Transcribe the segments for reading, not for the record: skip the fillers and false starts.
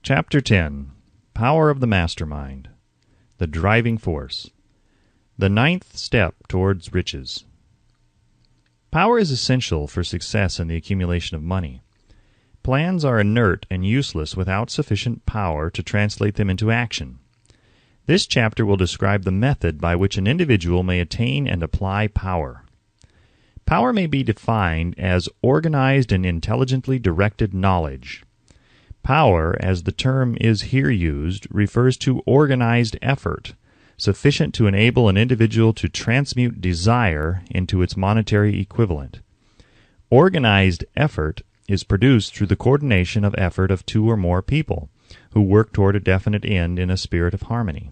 Chapter 10. Power of the Mastermind. The Driving Force. The ninth step towards riches. Power is essential for success in the accumulation of money. Plans are inert and useless without sufficient power to translate them into action. This chapter will describe the method by which an individual may attain and apply power. Power may be defined as organized and intelligently directed knowledge. Power, as the term is here used, refers to organized effort, sufficient to enable an individual to transmute desire into its monetary equivalent. Organized effort is produced through the coordination of effort of two or more people, who work toward a definite end in a spirit of harmony.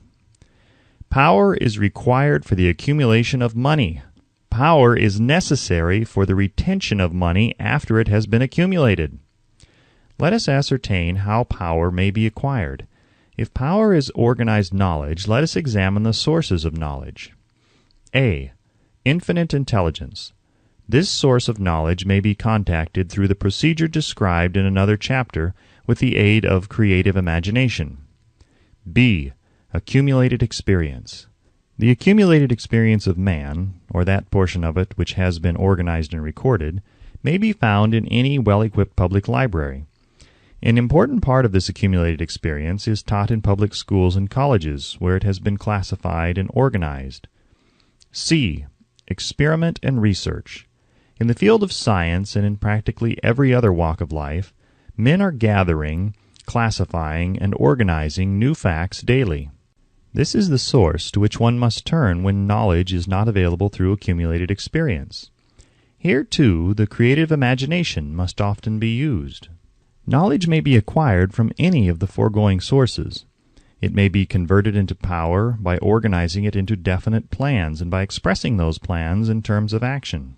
Power is required for the accumulation of money. Power is necessary for the retention of money after it has been accumulated. Let us ascertain how power may be acquired. If power is organized knowledge, let us examine the sources of knowledge. A. Infinite intelligence. This source of knowledge may be contacted through the procedure described in another chapter with the aid of creative imagination. B. Accumulated experience. The accumulated experience of man, or that portion of it which has been organized and recorded, may be found in any well-equipped public library. An important part of this accumulated experience is taught in public schools and colleges, where it has been classified and organized. C. Experiment and research. In the field of science and in practically every other walk of life, men are gathering, classifying, and organizing new facts daily. This is the source to which one must turn when knowledge is not available through accumulated experience. Here, too, the creative imagination must often be used. Knowledge may be acquired from any of the foregoing sources. It may be converted into power by organizing it into definite plans and by expressing those plans in terms of action.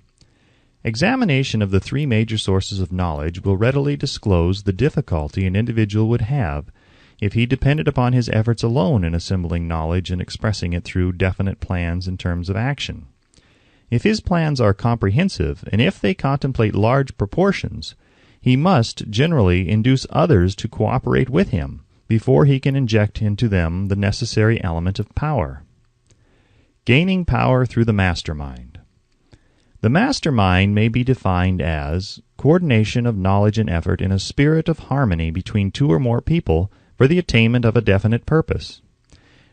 Examination of the three major sources of knowledge will readily disclose the difficulty an individual would have if he depended upon his efforts alone in assembling knowledge and expressing it through definite plans in terms of action. If his plans are comprehensive, and if they contemplate large proportions, he must generally induce others to cooperate with him before he can inject into them the necessary element of power. Gaining power through the mastermind. The mastermind may be defined as coordination of knowledge and effort in a spirit of harmony between two or more people for the attainment of a definite purpose.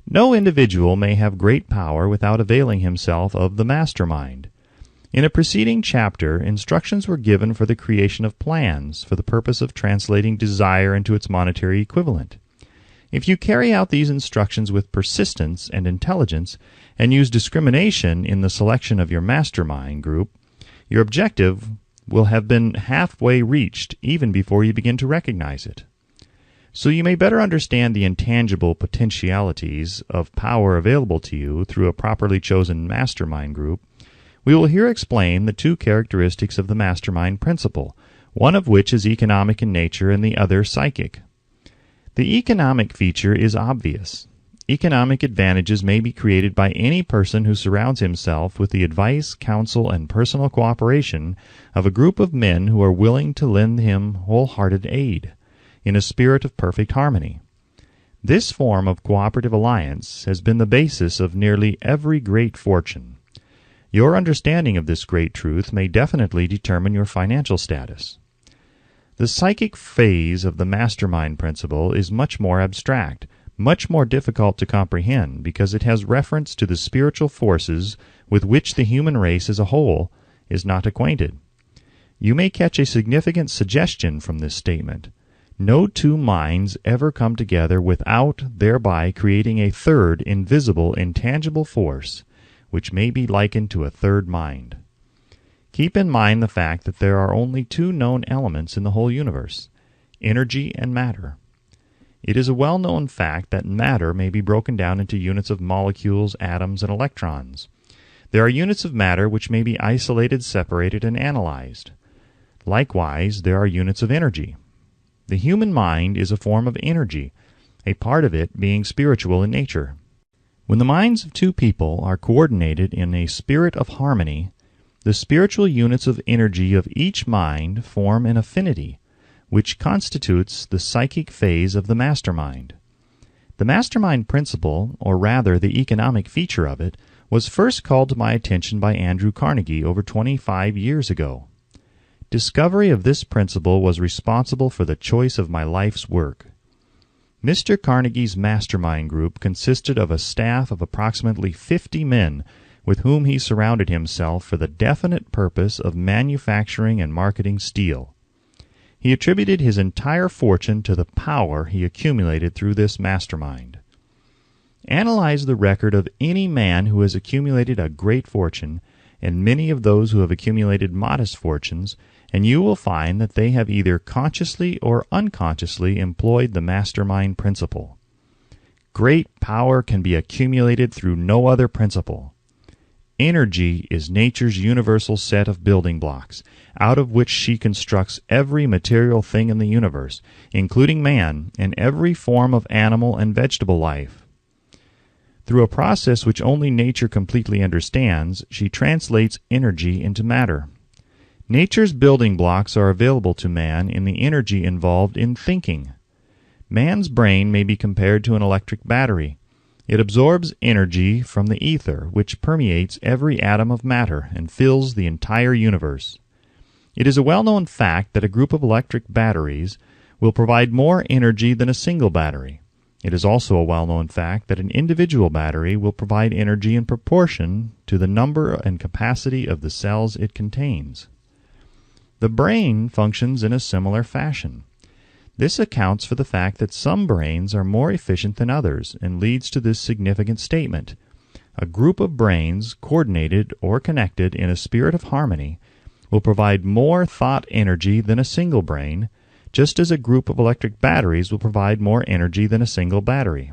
No individual may have great power without availing himself of the mastermind. In a preceding chapter, instructions were given for the creation of plans for the purpose of translating desire into its monetary equivalent. If you carry out these instructions with persistence and intelligence, and use discrimination in the selection of your mastermind group, your objective will have been halfway reached even before you begin to recognize it. So you may better understand the intangible potentialities of power available to you through a properly chosen mastermind group, we will here explain the two characteristics of the mastermind principle, one of which is economic in nature and the other psychic. The economic feature is obvious. Economic advantages may be created by any person who surrounds himself with the advice, counsel, and personal cooperation of a group of men who are willing to lend him wholehearted aid, in a spirit of perfect harmony. This form of cooperative alliance has been the basis of nearly every great fortune. Your understanding of this great truth may definitely determine your financial status. The psychic phase of the mastermind principle is much more abstract, much more difficult to comprehend, because it has reference to the spiritual forces with which the human race as a whole is not acquainted. You may catch a significant suggestion from this statement. No two minds ever come together without thereby creating a third invisible, intangible force, which may be likened to a third mind. Keep in mind the fact that there are only two known elements in the whole universe, energy and matter. It is a well-known fact that matter may be broken down into units of molecules, atoms, and electrons. There are units of matter which may be isolated, separated, and analyzed. Likewise, there are units of energy. The human mind is a form of energy, a part of it being spiritual in nature. When the minds of two people are coordinated in a spirit of harmony, the spiritual units of energy of each mind form an affinity, which constitutes the psychic phase of the mastermind. The mastermind principle, or rather the economic feature of it, was first called to my attention by Andrew Carnegie over 25 years ago. Discovery of this principle was responsible for the choice of my life's work. Mr. Carnegie's mastermind group consisted of a staff of approximately 50 men with whom he surrounded himself for the definite purpose of manufacturing and marketing steel. He attributed his entire fortune to the power he accumulated through this mastermind. Analyze the record of any man who has accumulated a great fortune, and many of those who have accumulated modest fortunes, and you will find that they have either consciously or unconsciously employed the mastermind principle. Great power can be accumulated through no other principle. Energy is nature's universal set of building blocks, out of which she constructs every material thing in the universe, including man and every form of animal and vegetable life. Through a process which only nature completely understands, she translates energy into matter. Nature's building blocks are available to man in the energy involved in thinking. Man's brain may be compared to an electric battery. It absorbs energy from the ether, which permeates every atom of matter and fills the entire universe. It is a well-known fact that a group of electric batteries will provide more energy than a single battery. It is also a well-known fact that an individual battery will provide energy in proportion to the number and capacity of the cells it contains. The brain functions in a similar fashion. This accounts for the fact that some brains are more efficient than others and leads to this significant statement. A group of brains, coordinated or connected in a spirit of harmony, will provide more thought energy than a single brain, just as a group of electric batteries will provide more energy than a single battery.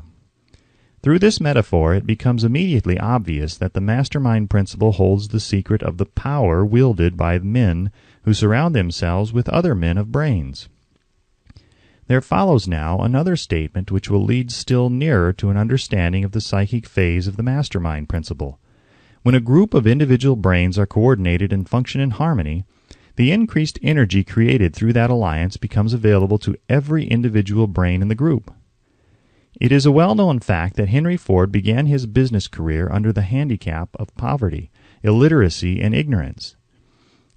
Through this metaphor, it becomes immediately obvious that the mastermind principle holds the secret of the power wielded by men who surround themselves with other men of brains. There follows now another statement which will lead still nearer to an understanding of the psychic phase of the mastermind principle. When a group of individual brains are coordinated and function in harmony, the increased energy created through that alliance becomes available to every individual brain in the group. It is a well-known fact that Henry Ford began his business career under the handicap of poverty, illiteracy, and ignorance.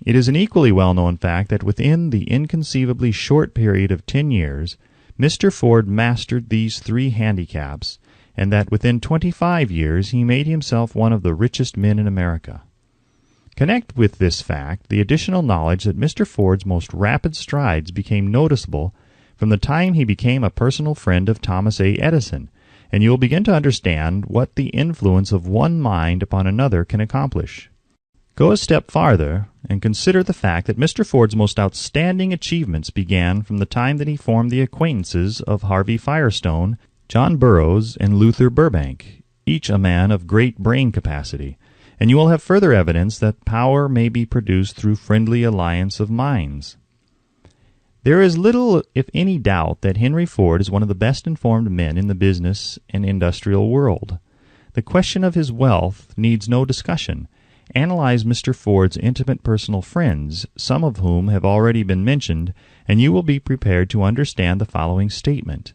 It is an equally well-known fact that within the inconceivably short period of 10 years, Mr. Ford mastered these three handicaps, and that within 25 years he made himself one of the richest men in America. Connect with this fact the additional knowledge that Mr. Ford's most rapid strides became noticeable from the time he became a personal friend of Thomas A. Edison, and you will begin to understand what the influence of one mind upon another can accomplish. Go a step farther and consider the fact that Mr. Ford's most outstanding achievements began from the time that he formed the acquaintances of Harvey Firestone, John Burroughs, and Luther Burbank, each a man of great brain capacity, and you will have further evidence that power may be produced through friendly alliance of minds. There is little, if any, doubt that Henry Ford is one of the best informed men in the business and industrial world. The question of his wealth needs no discussion. Analyze Mr. Ford's intimate personal friends, some of whom have already been mentioned, and you will be prepared to understand the following statement.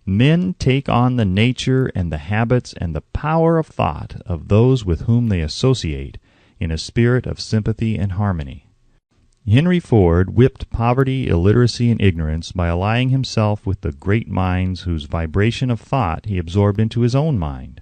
Men take on the nature and the habits and the power of thought of those with whom they associate in a spirit of sympathy and harmony. Henry Ford whipped poverty, illiteracy, and ignorance by allying himself with the great minds whose vibration of thought he absorbed into his own mind.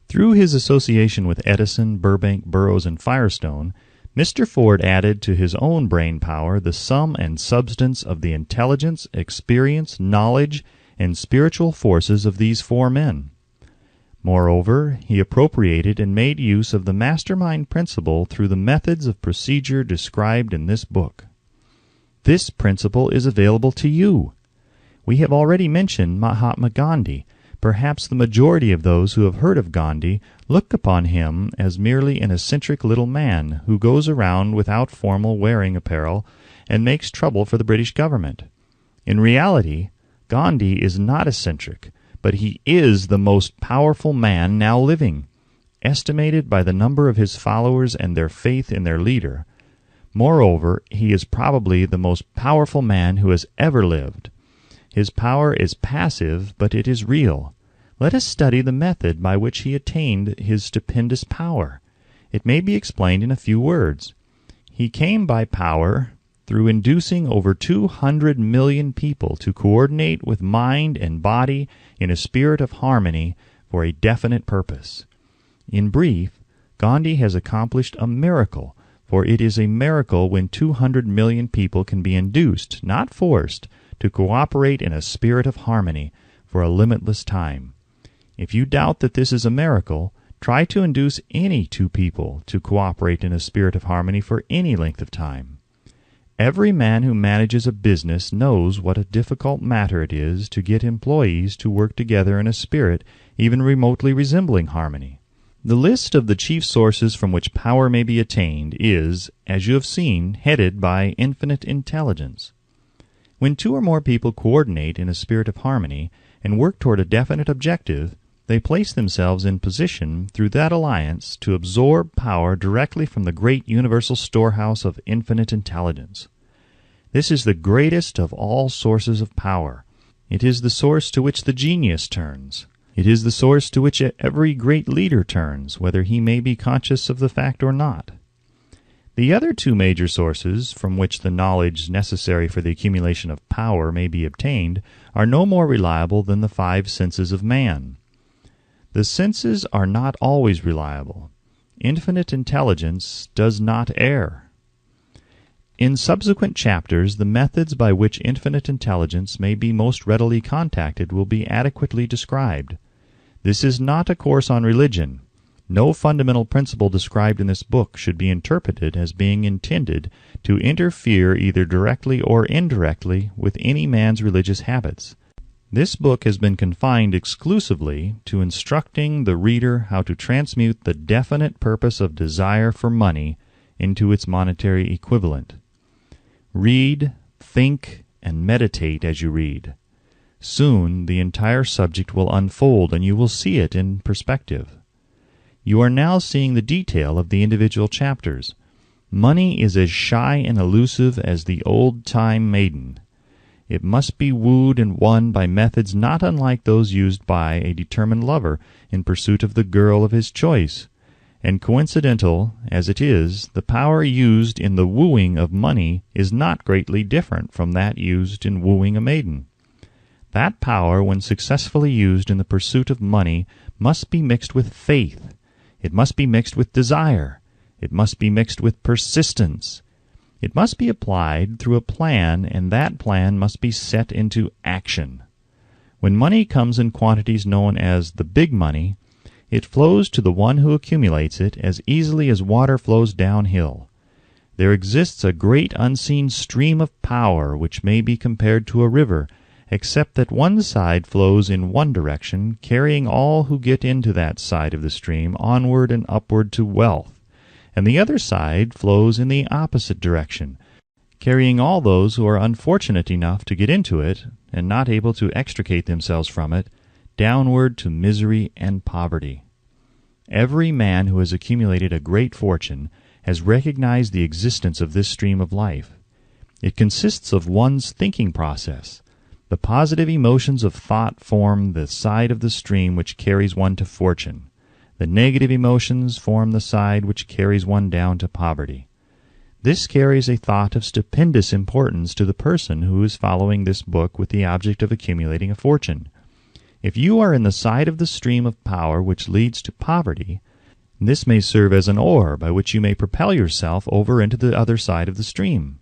Through his association with Edison, Burbank, Burroughs, and Firestone, Mr. Ford added to his own brain power the sum and substance of the intelligence, experience, knowledge, and spiritual forces of these four men. Moreover, he appropriated and made use of the mastermind principle through the methods of procedure described in this book. This principle is available to you. We have already mentioned Mahatma Gandhi. Perhaps the majority of those who have heard of Gandhi look upon him as merely an eccentric little man who goes around without formal wearing apparel and makes trouble for the British government. In reality, Gandhi is not eccentric, but he is the most powerful man now living, estimated by the number of his followers and their faith in their leader. Moreover, he is probably the most powerful man who has ever lived. His power is passive, but it is real. Let us study the method by which he attained his stupendous power. It may be explained in a few words. He came by power through inducing over 200 million people to coordinate with mind and body in a spirit of harmony for a definite purpose. In brief, Gandhi has accomplished a miracle, for it is a miracle when 200 million people can be induced, not forced, to cooperate in a spirit of harmony for a limitless time. If you doubt that this is a miracle, try to induce any two people to cooperate in a spirit of harmony for any length of time. Every man who manages a business knows what a difficult matter it is to get employees to work together in a spirit even remotely resembling harmony. The list of the chief sources from which power may be attained is, as you have seen, headed by infinite intelligence. When two or more people coordinate in a spirit of harmony and work toward a definite objective, they place themselves in position through that alliance to absorb power directly from the great universal storehouse of infinite intelligence. This is the greatest of all sources of power. It is the source to which the genius turns. It is the source to which every great leader turns, whether he may be conscious of the fact or not. The other two major sources from which the knowledge necessary for the accumulation of power may be obtained are no more reliable than the five senses of man. The senses are not always reliable. Infinite intelligence does not err. In subsequent chapters, the methods by which infinite intelligence may be most readily contacted will be adequately described. This is not a course on religion. No fundamental principle described in this book should be interpreted as being intended to interfere either directly or indirectly with any man's religious habits. This book has been confined exclusively to instructing the reader how to transmute the definite purpose of desire for money into its monetary equivalent. Read, think, and meditate as you read. Soon the entire subject will unfold and you will see it in perspective. You are now seeing the detail of the individual chapters. Money is as shy and elusive as the old-time maiden. It must be wooed and won by methods not unlike those used by a determined lover in pursuit of the girl of his choice. And coincidental as it is, the power used in the wooing of money is not greatly different from that used in wooing a maiden. That power, when successfully used in the pursuit of money, must be mixed with faith. It must be mixed with desire. It must be mixed with persistence. It must be applied through a plan, and that plan must be set into action. When money comes in quantities known as the big money, it flows to the one who accumulates it as easily as water flows downhill. There exists a great unseen stream of power which may be compared to a river, except that one side flows in one direction, carrying all who get into that side of the stream onward and upward to wealth, and the other side flows in the opposite direction, carrying all those who are unfortunate enough to get into it, and not able to extricate themselves from it, downward to misery and poverty. Every man who has accumulated a great fortune has recognized the existence of this stream of life. It consists of one's thinking process. The positive emotions of thought form the side of the stream which carries one to fortune. The negative emotions form the side which carries one down to poverty. This carries a thought of stupendous importance to the person who is following this book with the object of accumulating a fortune. If you are in the side of the stream of power which leads to poverty, this may serve as an oar by which you may propel yourself over into the other side of the stream.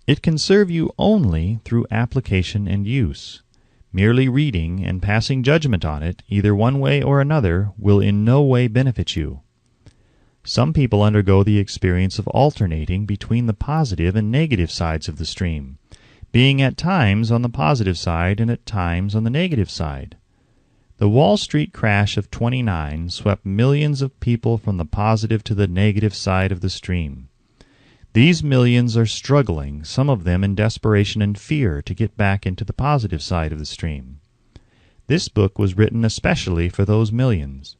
It can serve you only through application and use. Merely reading and passing judgment on it, either one way or another, will in no way benefit you. Some people undergo the experience of alternating between the positive and negative sides of the stream, being at times on the positive side and at times on the negative side. The Wall Street crash of '29 swept millions of people from the positive to the negative side of the stream. These millions are struggling, some of them in desperation and fear, to get back into the positive side of the stream. This book was written especially for those millions.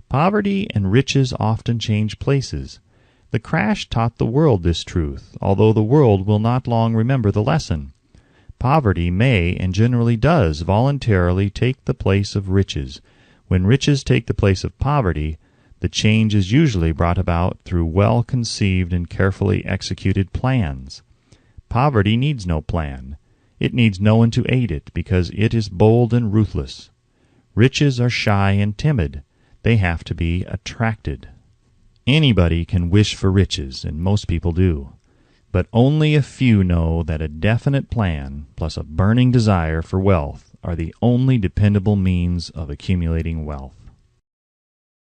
Poverty and riches often change places. The crash taught the world this truth, although the world will not long remember the lesson. Poverty may, and generally does, voluntarily take the place of riches. When riches take the place of poverty, the change is usually brought about through well-conceived and carefully executed plans. Poverty needs no plan. It needs no one to aid it, because it is bold and ruthless. Riches are shy and timid. They have to be attracted. Anybody can wish for riches, and most people do. But only a few know that a definite plan, plus a burning desire for wealth, are the only dependable means of accumulating wealth.